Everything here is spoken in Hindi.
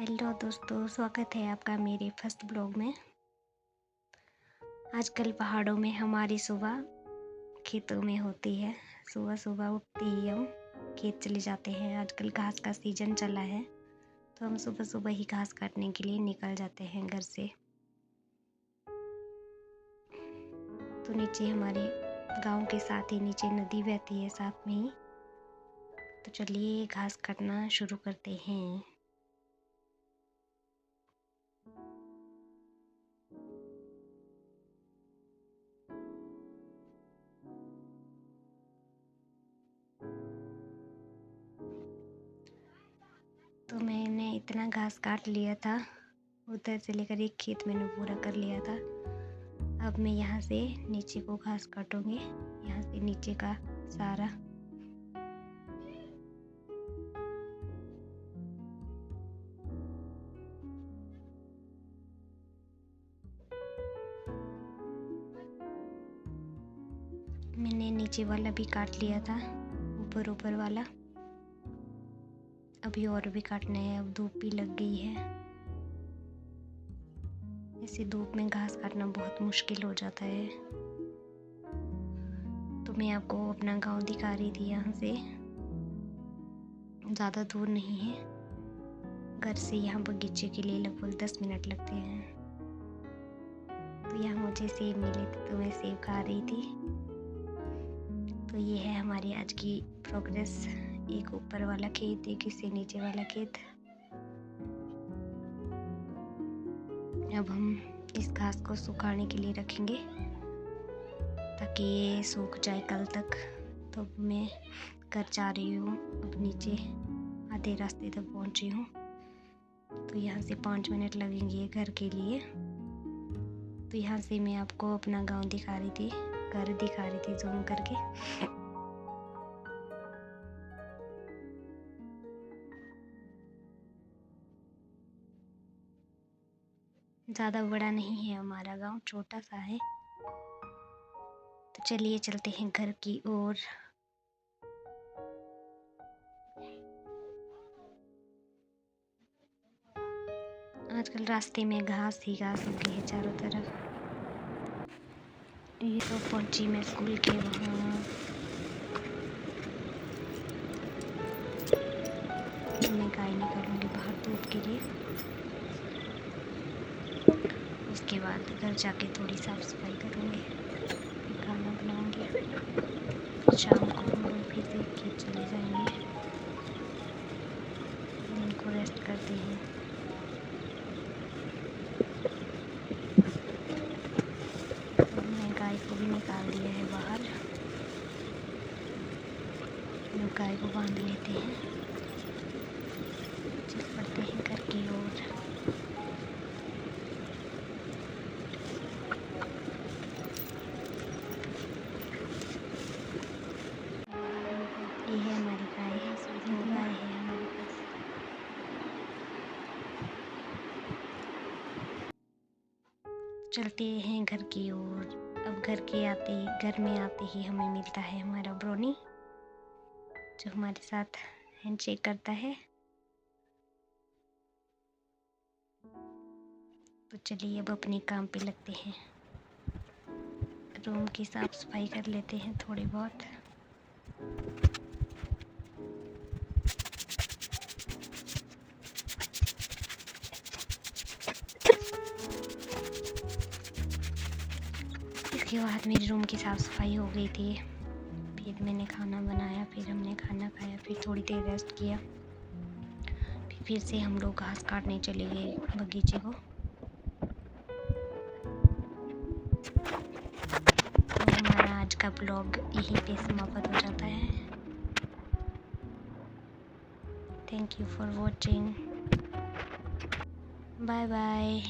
हेलो दोस्तों, स्वागत है आपका मेरे फर्स्ट ब्लॉग में। आजकल पहाड़ों में हमारी सुबह खेतों में होती है। सुबह सुबह उठते ही हम खेत चले जाते हैं। आजकल घास का सीजन चला है तो हम सुबह सुबह ही घास काटने के लिए निकल जाते हैं घर से। तो नीचे हमारे गांव के साथ ही नीचे नदी बहती है साथ में ही। तो चलिए घास काटना शुरू करते हैं। तो मैंने इतना घास काट लिया था, उधर से लेकर एक खेत मैंने पूरा कर लिया था। अब मैं यहाँ से नीचे को घास काटूंगी, यहाँ से नीचे का सारा। मैंने नीचे वाला भी काट लिया था, ऊपर ऊपर वाला। अभी और भी काटना है। अब धूप भी लग गई है। ऐसे धूप में घास काटना बहुत मुश्किल हो जाता है। तो मैं आपको अपना गांव दिखा रही थी। यहाँ से ज़्यादा दूर नहीं है, घर से यहाँ बगीचे के लिए लगभग 10 मिनट लगते हैं। तो यहाँ मुझे सेब मिले थे तो मैं सेब खा रही थी। तो ये है हमारी आज की प्रोग्रेस। एक ऊपर वाला खेत, एक इससे नीचे वाला खेत। अब हम इस घास को सुखाने के लिए रखेंगे ताकि ये सूख जाए कल तक। तो मैं घर जा रही हूँ, अब नीचे आधे रास्ते तक पहुँची हूँ। तो यहाँ से 5 मिनट लगेंगे घर के लिए। तो यहाँ से मैं आपको अपना गांव दिखा रही थी, घर दिखा रही थी जूम करके। ज़्यादा बड़ा नहीं है हमारा गांव, छोटा सा है। तो चलिए चलते हैं घर की ओर। आजकल रास्ते में घास ही घास हो गई है चारों तरफ। ये तो पहुंची मैं स्कूल के वहाँ। मैं गाय निकालूंगी बाहर दूध के लिए। उसके बाद घर जाके थोड़ी साफ सफाई करूँगी, फिर खाना बनाऊँगी। शाम को हम लोग फिर से खेत चले जाएंगे। दिन को रेस्ट करते हैं। तो मैं गाय को भी निकाल दिया है बाहर। लोग गाय को बांध लेते हैं। चल पड़ते हैं घर की ओर। ये है हमारी गाय है, दो गाय है हमारे पास। चलते हैं घर की ओर। अब घर में आते ही हमें मिलता है हमारा ब्रोनी, जो हमारे साथ हैंडशेक करता है। तो चलिए अब अपने काम पे लगते हैं। रूम की साफ सफाई कर लेते हैं थोड़ी बहुत। इसके बाद मेरे रूम की साफ सफाई हो गई थी। फिर मैंने खाना बनाया, फिर हमने खाना खाया, फिर थोड़ी देर रेस्ट किया। फिर से हम लोग घास काटने चले गए बगीचे को। तो हमारा आज का ब्लॉग यहीं पे समाप्त हो जाता है। Thank you for watching. Bye bye.